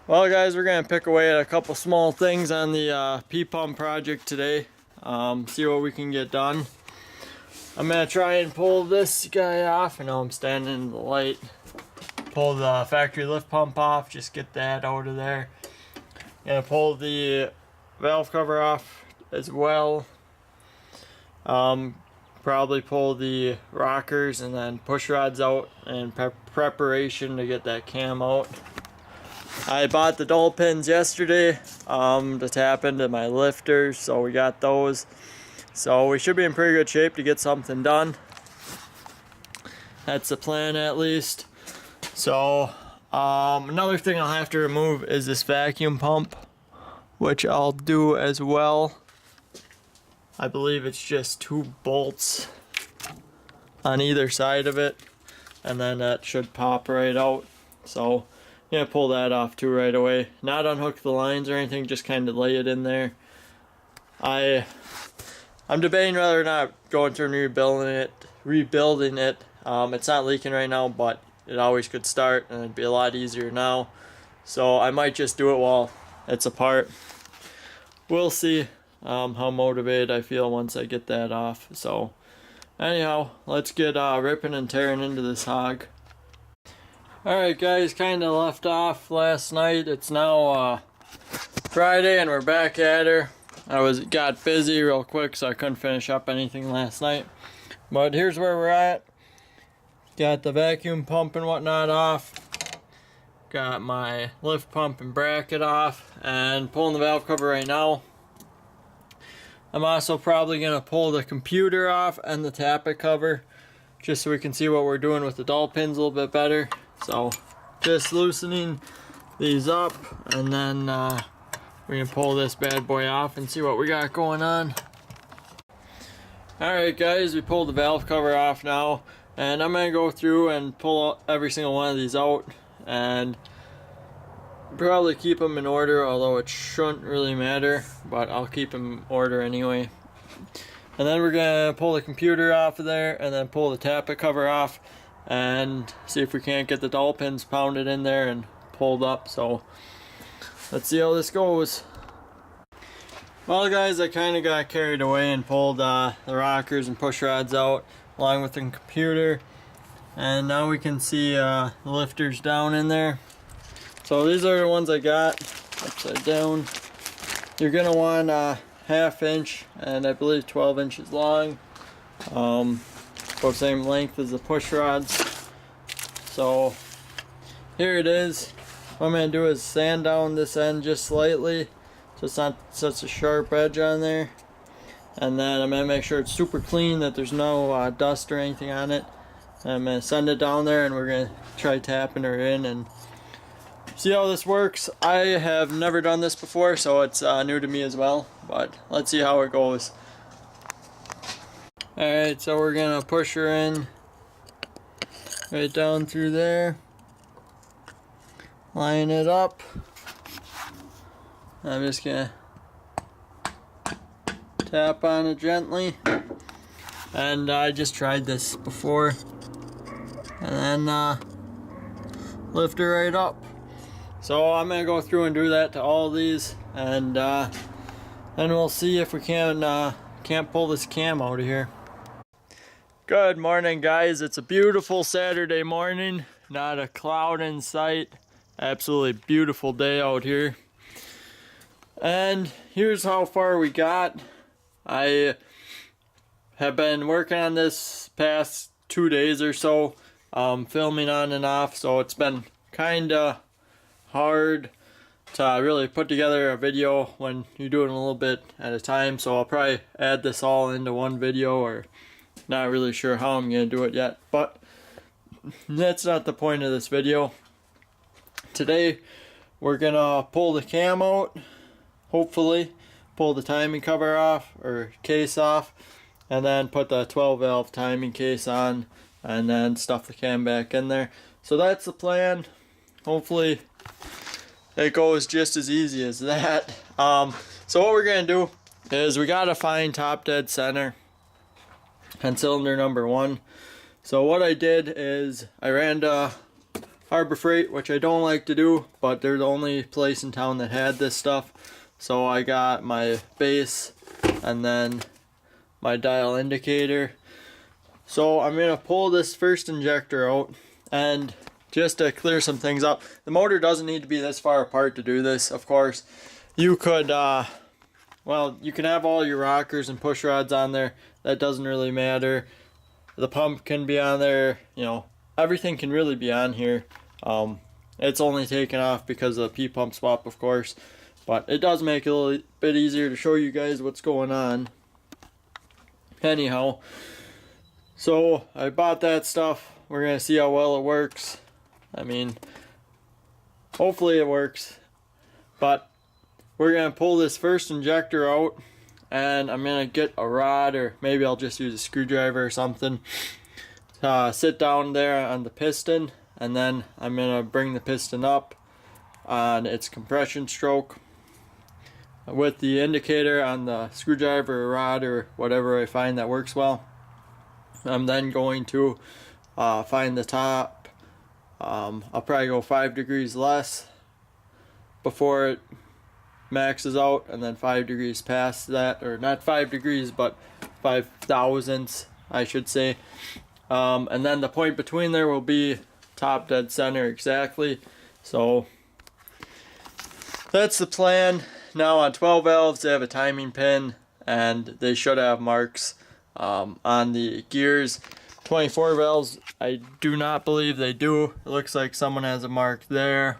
Well guys, we're going to pick away at a couple small things on the PPump project today. See what we can get done. I'm going to try and pull this guy off. I know I'm standing in the light. Pull the factory lift pump off, just get that out of there. Going to pull the valve cover off as well. Probably pull the rockers and then push rods out in preparation to get that cam out. I bought the dowel pins yesterday to tap into my lifters, so we got those. So we should be in pretty good shape to get something done. That's the plan at least. So another thing I'll have to remove is this vacuum pump, which I'll do as well. I believe it's just 2 bolts on either side of it, and then that should pop right out. So I'm gonna pull that off too right away. Not unhook the lines or anything, just kind of lay it in there. I'm debating whether or not going through and rebuilding it. It's not leaking right now, but it always could start, and it'd be a lot easier now. So I might just do it while it's apart. We'll see how motivated I feel once I get that off. So anyhow, let's get ripping and tearing into this hog. Alright guys, kind of left off last night. It's now Friday and we're back at her. Got busy real quick, so I couldn't finish up anything last night. But here's where we're at. Got the vacuum pump and whatnot off. Got my lift pump and bracket off, and pulling the valve cover right now. I'm also probably going to pull the computer off and the tappet cover, just so we can see what we're doing with the dowel pins a little bit better. So just loosening these up, and then we're going to pull this bad boy off and see what we got going on. Alright guys, we pulled the valve cover off now, and I'm going to go through and pull every single one of these out and probably keep them in order, although it shouldn't really matter, but I'll keep them in order anyway. And then we're going to pull the computer off of there, and then pull the tappet cover off and see if we can't get the dowel pins pounded in there and pulled up. So let's see how this goes. Well guys, I kind of got carried away and pulled the rockers and push rods out along with the computer, and now we can see the lifters down in there. So these are the ones I got upside down. You're gonna want a 1/2 inch and I believe 12 inches long, both same length as the push rods. So here it is. What I'm gonna do is sand down this end just slightly, so it's not such a sharp edge on there. And then I'm gonna make sure it's super clean, that there's no dust or anything on it. And I'm gonna send it down there, and we're gonna try tapping her in and see how this works. I have never done this before, so it's new to me as well, but let's see how it goes. Alright, so we're gonna push her in right down through there, line it up. I'm just gonna tap on it gently, and I just tried this before, and then lift her right up. So I'm gonna go through and do that to all these, and then we'll see if we can't pull this cam out of here. Good morning guys, it's a beautiful Saturday morning, not a cloud in sight. Absolutely beautiful day out here. And here's how far we got. I have been working on this past 2 days or so, filming on and off, so it's been kinda hard to really put together a video when you're doing a little bit at a time. So I'll probably add this all into one video, or not really sure how I'm gonna do it yet, but that's not the point of this video. Today we're gonna pull the cam out, hopefully pull the timing cover off or case off, and then put the 12 valve timing case on, and then stuff the cam back in there. So that's the plan. Hopefully it goes just as easy as that. So what we're gonna do is we gotta find top dead center and cylinder number 1. So what I did is I ran to Harbor Freight, which I don't like to do, but they're the only place in town that had this stuff. So I got my base and then my dial indicator. So I'm going to pull this first injector out, and just to clear some things up, the motor doesn't need to be this far apart to do this. Of course, you could, well, you can have all your rockers and push rods on there. That doesn't really matter. The pump can be on there, you know, everything can really be on here. It's only taken off because of the PPump swap, of course, but it does make it a little bit easier to show you guys what's going on. Anyhow, so I bought that stuff. We're gonna see how well it works. I mean, hopefully it works, but we're gonna pull this first injector out, and I'm gonna get a rod, or maybe I'll just use a screwdriver or something, sit down there on the piston, and then I'm gonna bring the piston up on its compression stroke with the indicator on the screwdriver or rod or whatever I find that works well. I'm then going to find the top. I'll probably go 5 degrees less before it maxes out, and then 5 degrees past that, or not 5 degrees, but 5 thousandths, I should say. And then the point between there will be top dead center exactly. So that's the plan. Now on 12 valves they have a timing pin, and they should have marks on the gears. 24 valves, I do not believe they do. It looks like someone has a mark there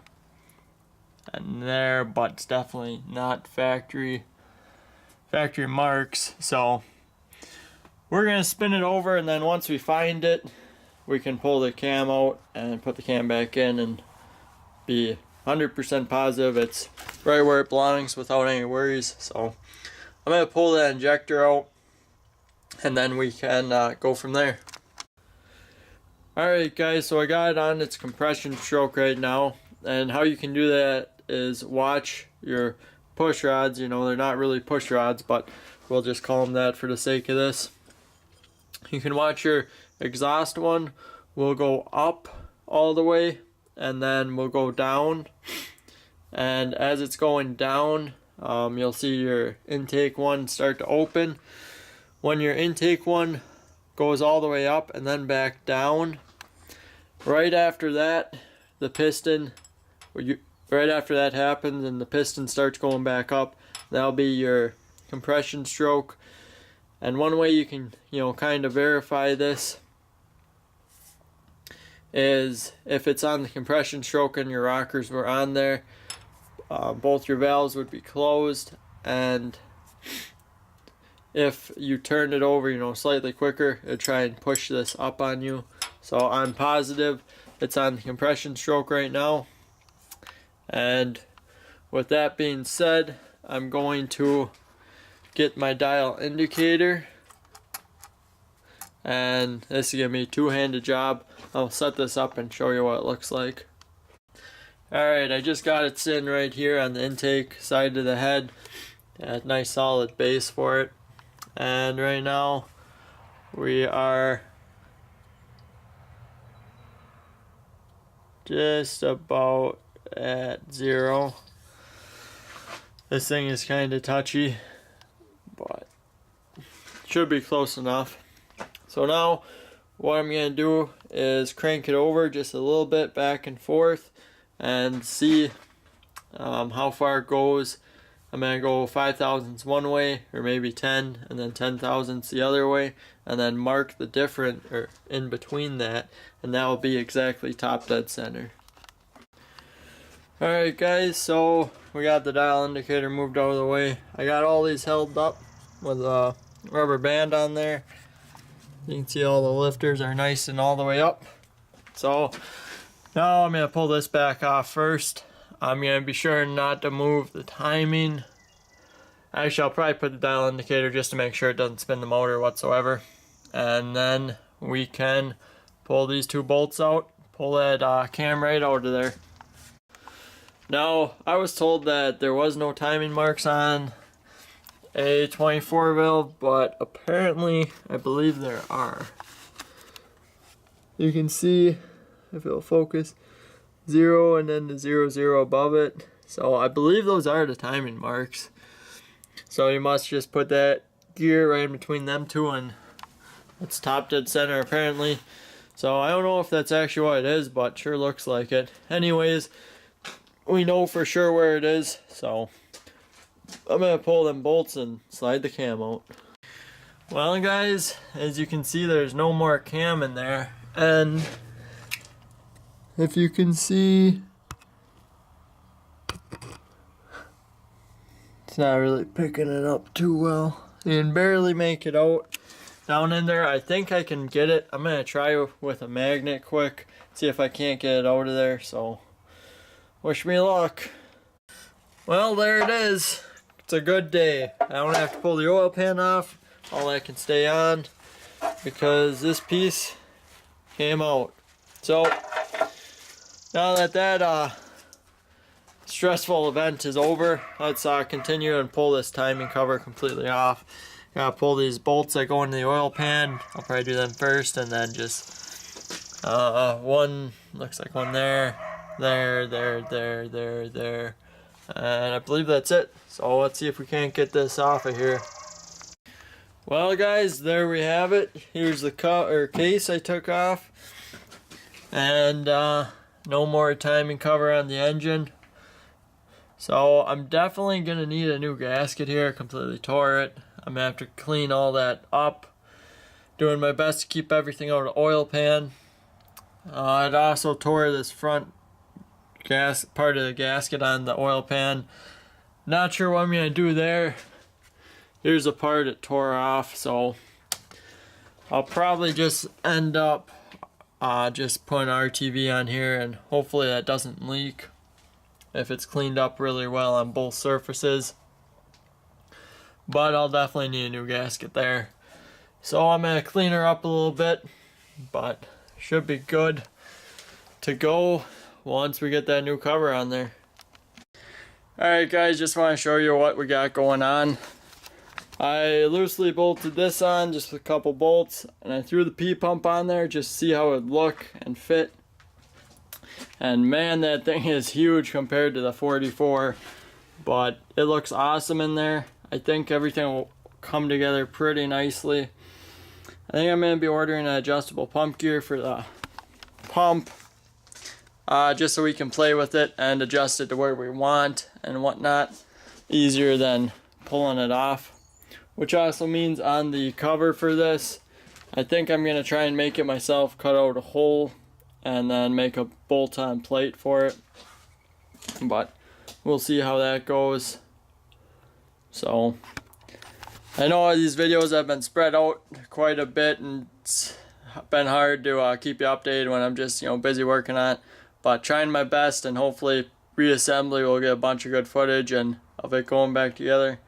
and there, but it's definitely not factory marks. So we're gonna spin it over, and then once we find it, we can pull the cam out and put the cam back in and be 100% positive it's right where it belongs without any worries. So I'm gonna pull that injector out, and then we can go from there. Alright guys, so I got it on its compression stroke right now, and how you can do that is watch your push rods. You know, they're not really push rods, but we'll just call them that for the sake of this. You can watch your exhaust one will go up all the way, and then we'll go down, and as it's going down, you'll see your intake one start to open. When your intake one goes all the way up and then back down, right after that, the piston, right after that happens and the piston starts going back up, that'll be your compression stroke. And one way you can, you know, kind of verify this is if it's on the compression stroke and your rockers were on there, both your valves would be closed, and if you turned it over, you know, slightly quicker, it'd try and push this up on you. So I'm positive it's on the compression stroke right now. And with that being said, I'm going to get my dial indicator, and this is gonna be a two-handed job. I'll set this up and show you what it looks like. Alright, I just got it sitting right here on the intake side of the head. A nice solid base for it. And right now we are just about at 0. This thing is kind of touchy, but should be close enough. So now what I'm going to do is crank it over just a little bit back and forth and see how far it goes. I'm going to go 5 thousandths one way, or maybe 10, and then 10 thousandths the other way, and then mark the different, or in between that, and that will be exactly top dead center. Alright guys, so we got the dial indicator moved out of the way. I got all these held up with a rubber band on there. You can see all the lifters are nice and all the way up. So now I'm going to pull this back off first. I'm going to be sure not to move the timing. Actually, I'll probably put the dial indicator just to make sure it doesn't spin the motor whatsoever. And then we can pull these two bolts out, pull that cam right out of there. Now, I was told that there was no timing marks on a 24 valve, but apparently I believe there are. You can see, if it'll focus, 0 and then the 00 above it. So I believe those are the timing marks. So you must just put that gear right in between them two, and it's top dead center apparently. So I don't know if that's actually what it is, but sure looks like it. Anyways, we know for sure where it is, so I'm gonna pull them bolts and slide the cam out. Well guys, as you can see, there's no more cam in there, and if you can see, it's not really picking it up too well. You can barely make it out down in there. I think I can get it. I'm gonna try with a magnet quick, see if I can't get it out of there, so wish me luck. Well, there it is. It's a good day. I don't have to pull the oil pan off. All that can stay on because this piece came out. So now that that stressful event is over, let's continue and pull this timing cover completely off. Gotta pull these bolts that go into the oil pan. I'll probably do them first, and then just one, looks like one there, there, and I believe that's it. So let's see if we can't get this off of here. Well guys, there we have it. Here's the case I took off, and no more timing cover on the engine. So I'm definitely gonna need a new gasket here. I completely tore it. I'm gonna have to clean all that up. Doing my best to keep everything out of the oil pan. It also tore this front part of the gasket on the oil pan. Not sure what I'm gonna do there. Here's a part it tore off, so I'll probably just end up just putting RTV on here, and hopefully that doesn't leak if it's cleaned up really well on both surfaces. But I'll definitely need a new gasket there. So I'm gonna clean her up a little bit, but should be good to go once we get that new cover on there. Alright guys, just want to show you what we got going on. I loosely bolted this on, just with a couple bolts, and I threw the P-pump on there just to see how it would look and fit. And man, that thing is huge compared to the 44, but it looks awesome in there. I think everything will come together pretty nicely. I think I'm going to be ordering an adjustable pump gear for the pump, just so we can play with it and adjust it to where we want and whatnot, easier than pulling it off. Which also means on the cover for this, I think I'm going to try and make it myself, cut out a hole and then make a bolt-on plate for it. But we'll see how that goes. So I know these videos have been spread out quite a bit, and it's been hard to keep you updated when I'm just busy working on it. But trying my best, and hopefully reassembly will get a bunch of good footage and of it going back together.